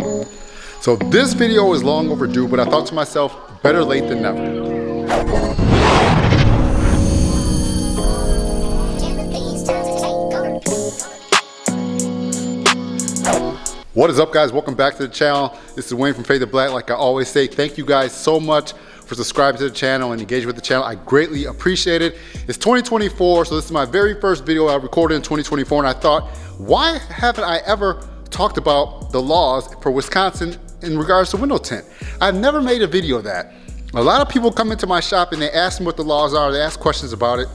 So this video is long overdue, but I thought to myself, better late than never. What is up, guys? Welcome back to the channel. This is Wayne from Fade to Black. Like I always say, thank you guys so much for subscribing to the channel and engaging with the channel. I greatly appreciate it. It's 2024, so this is my very first video I recorded in 2024, and I thought, why haven't I ever talked about the laws for Wisconsin in regards to window tint? I've never made a video of that. A lot of people come into my shop and they ask me what the laws are, they ask questions about it,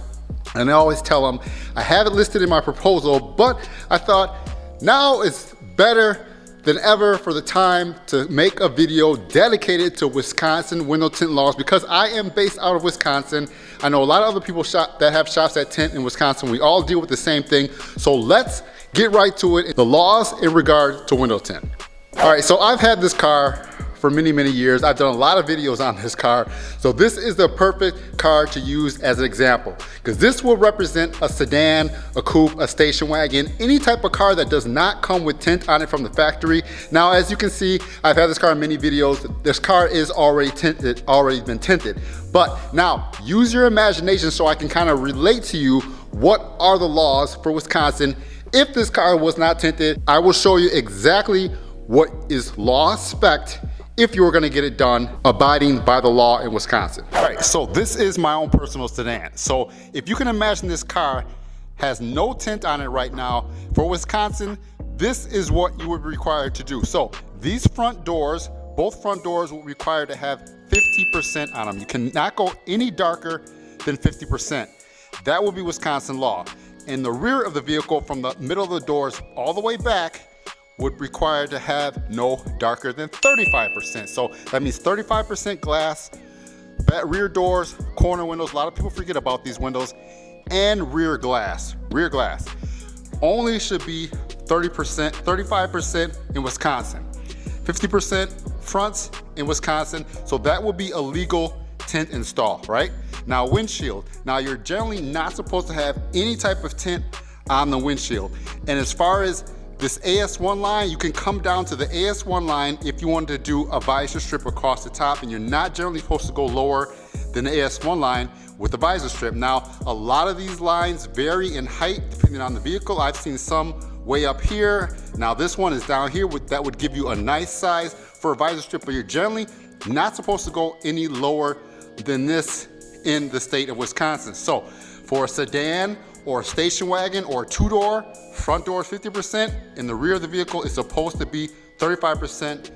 and I always tell them I have it listed in my proposal, but I thought now it's better than ever for the time to make a video dedicated to Wisconsin window tint laws, because I am based out of Wisconsin. I know a lot of other people that have shops that tint in Wisconsin. We all deal with the same thing. So let's get right to it. The laws in regard to window tint. All right, so I've had this car for many, many years. I've done a lot of videos on this car. So this is the perfect car to use as an example, because this will represent a sedan, a coupe, a station wagon, any type of car that does not come with tint on it from the factory. Now, as you can see, I've had this car in many videos. This car is already tinted, already been tinted. But now use your imagination so I can kind of relate to you what are the laws for Wisconsin. If this car was not tinted, I will show you exactly what is law spec if you were gonna get it done abiding by the law in Wisconsin. All right, so this is my own personal sedan. So if you can imagine, this car has no tint on it right now. For Wisconsin, this is what you would be required to do. So these front doors, both front doors will be required to have 50% on them. You cannot go any darker than 50%. That will be Wisconsin law. And the rear of the vehicle, from the middle of the doors all the way back, would require to have no darker than 35%. So that means 35% glass, rear doors, corner windows. A lot of people forget about these windows. And rear glass. Rear glass only should be 30%, 35% in Wisconsin. 50% fronts in Wisconsin. So that will be a legal tint install, right? Now, windshield. Now, you're generally not supposed to have any type of tint on the windshield. And as far as this AS1 line, you can come down to the AS1 line if you wanted to do a visor strip across the top, and you're not generally supposed to go lower than the AS1 line with the visor strip. Now, a lot of these lines vary in height depending on the vehicle. I've seen some way up here. Now this one is down here. That would give you a nice size for a visor strip, but you're generally not supposed to go any lower than this in the state of Wisconsin. So for a sedan or a station wagon or a two-door, front door is 50%, and the rear of the vehicle is supposed to be 35%.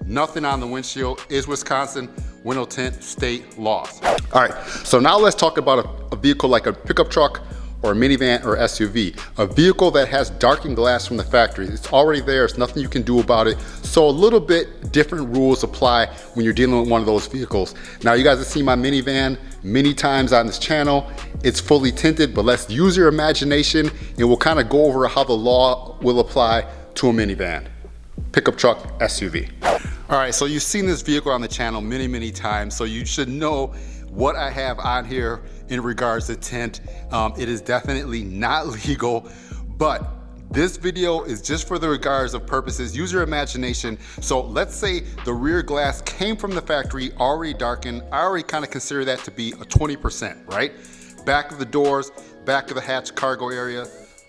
Nothing on the windshield is Wisconsin window tint state laws. All right, so now let's talk about a vehicle like a pickup truck or a minivan or SUV. A vehicle that has darkened glass from the factory. It's already there, there's nothing you can do about it. So a little bit different rules apply when you're dealing with one of those vehicles. Now, you guys have seen my minivan many times on this channel. It's fully tinted, but let's use your imagination and we'll kind of go over how the law will apply to a minivan, pickup truck, SUV. All right, so you've seen this vehicle on the channel many, many times, so you should know what I have on here in regards to tint. It is definitely not legal, but this video is just for the regards of purposes. Use your imagination. So let's say the rear glass came from the factory already darkened. I already kind of consider that to be a 20%, right? Back of the doors, back of the hatch cargo area,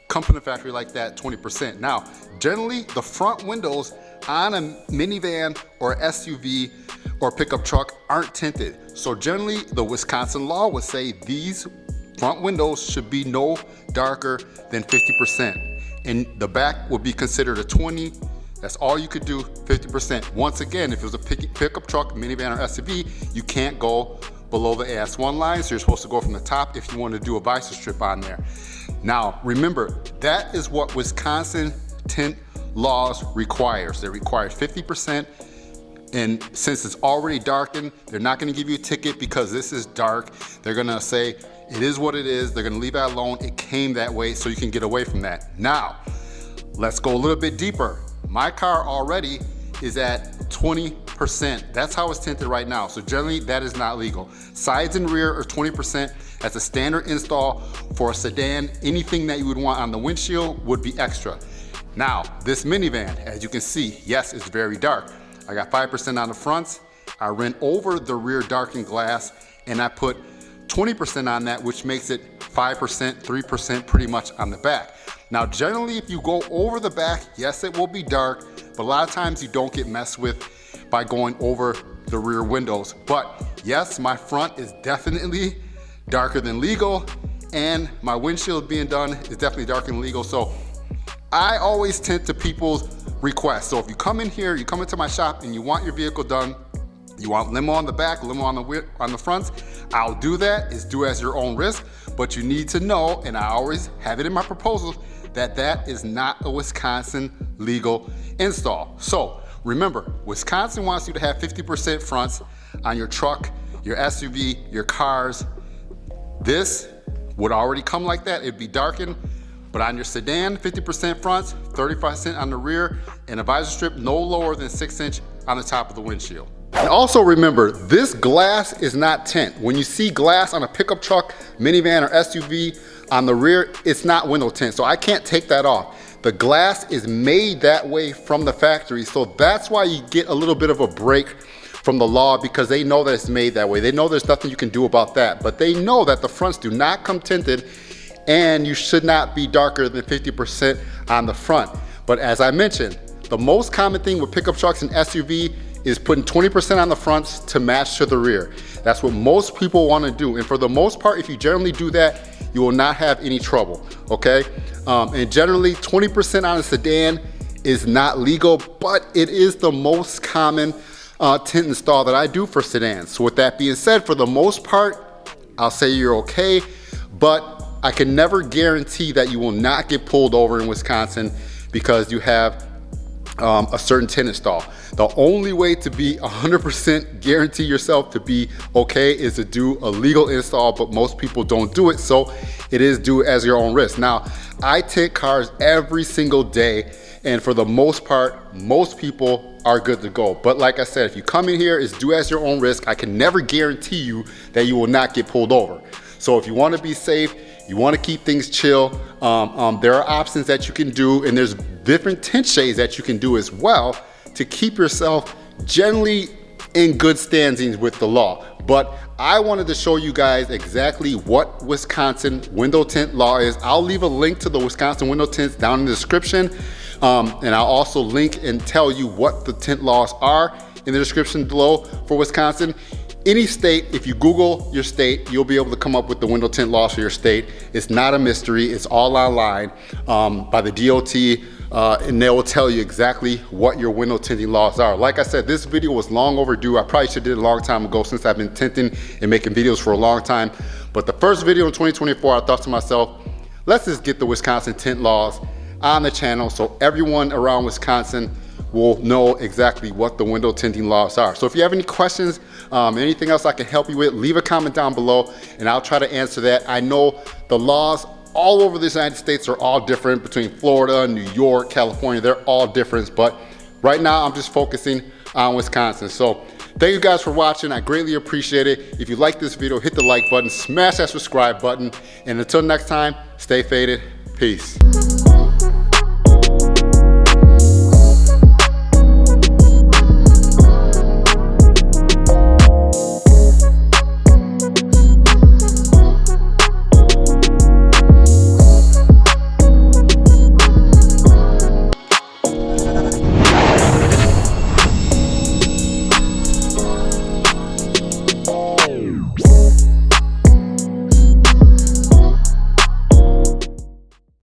come from the factory like that, 20%. Now, generally the front windows on a minivan or SUV or pickup truck aren't tinted. So generally the Wisconsin law would say these front windows should be no darker than 50%. And the back would be considered a 20. That's all you could do, 50%. Once again, if it was a pickup truck, minivan, or SUV, you can't go below the AS1 line, so you're supposed to go from the top if you want to do a visor strip on there. Now, remember, that is what Wisconsin tint laws requires. They require 50%, and since it's already darkened, they're not gonna give you a ticket because this is dark. They're gonna say, it is what it is. They're gonna leave that alone. It came that way, so you can get away from that. Now, let's go a little bit deeper. My car already is at 20%. That's how it's tinted right now. So generally that is not legal. Sides and rear are 20%. That's a standard install for a sedan. Anything that you would want on the windshield would be extra. Now, this minivan, as you can see, yes, it's very dark. I got 5% on the fronts. I ran over the rear darkened glass and I put 20% on that, which makes it 5%, 3% pretty much on the back. Now, generally, if you go over the back, yes, it will be dark, but a lot of times you don't get messed with by going over the rear windows. But yes, my front is definitely darker than legal, and my windshield being done is definitely darker than legal. So I always tint to people's requests. So if you come in here, you come into my shop and you want your vehicle done, you want limo on the back, limo on the fronts, I'll do that. It's do as your own risk, but you need to know, and I always have it in my proposals, that that is not a Wisconsin legal install. So remember, Wisconsin wants you to have 50% fronts on your truck, your SUV, your cars. This would already come like that. It'd be darkened. But on your sedan, 50% fronts, 35% on the rear, and a visor strip no lower than 6 inch on the top of the windshield. And also remember, this glass is not tint. When you see glass on a pickup truck, minivan, or SUV on the rear, it's not window tint. So I can't take that off. The glass is made that way from the factory. So that's why you get a little bit of a break from the law, because they know that it's made that way. They know there's nothing you can do about that, but they know that the fronts do not come tinted and you should not be darker than 50% on the front. But as I mentioned, the most common thing with pickup trucks and SUV is putting 20% on the fronts to match to the rear. That's what most people want to do. And for the most part, if you generally do that, you will not have any trouble, okay? And generally 20% on a sedan is not legal, but it is the most common tint install that I do for sedans. So with that being said, for the most part, I'll say you're okay, but I can never guarantee that you will not get pulled over in Wisconsin because you have a certain tint install. The only way to be 100% guarantee yourself to be okay is to do a legal install, but most people don't do it, so it is do as your own risk. Now, I tint cars every single day, and for the most part, most people are good to go. But like I said, if you come in here, it's do as your own risk. I can never guarantee you that you will not get pulled over. So if you want to be safe, you want to keep things chill, there are options that you can do, and there's different tint shades that you can do as well to keep yourself generally in good standings with the law. But I wanted to show you guys exactly what Wisconsin window tint law is. I'll leave a link to the Wisconsin window tints down in the description, and I'll also link and tell you what the tint laws are in the description below for Wisconsin. Any state, if you Google your state, you'll be able to come up with the window tint laws for your state. It's not a mystery, it's all online by the DOT, and they will tell you exactly what your window tinting laws are. Like I said, this video was long overdue. I probably should have did it a long time ago, since I've been tinting and making videos for a long time. But the first video in 2024, I thought to myself, let's just get the Wisconsin tint laws on the channel so everyone around Wisconsin will know exactly what the window tinting laws are. So if you have any questions, anything else I can help you with, leave a comment down below and I'll try to answer that. I know the laws all over the United States are all different, between Florida, New York, California, they're all different, but right now I'm just focusing on Wisconsin. So thank you guys for watching, I greatly appreciate it. If you like this video, hit the like button, smash that subscribe button, and until next time, stay faded, peace.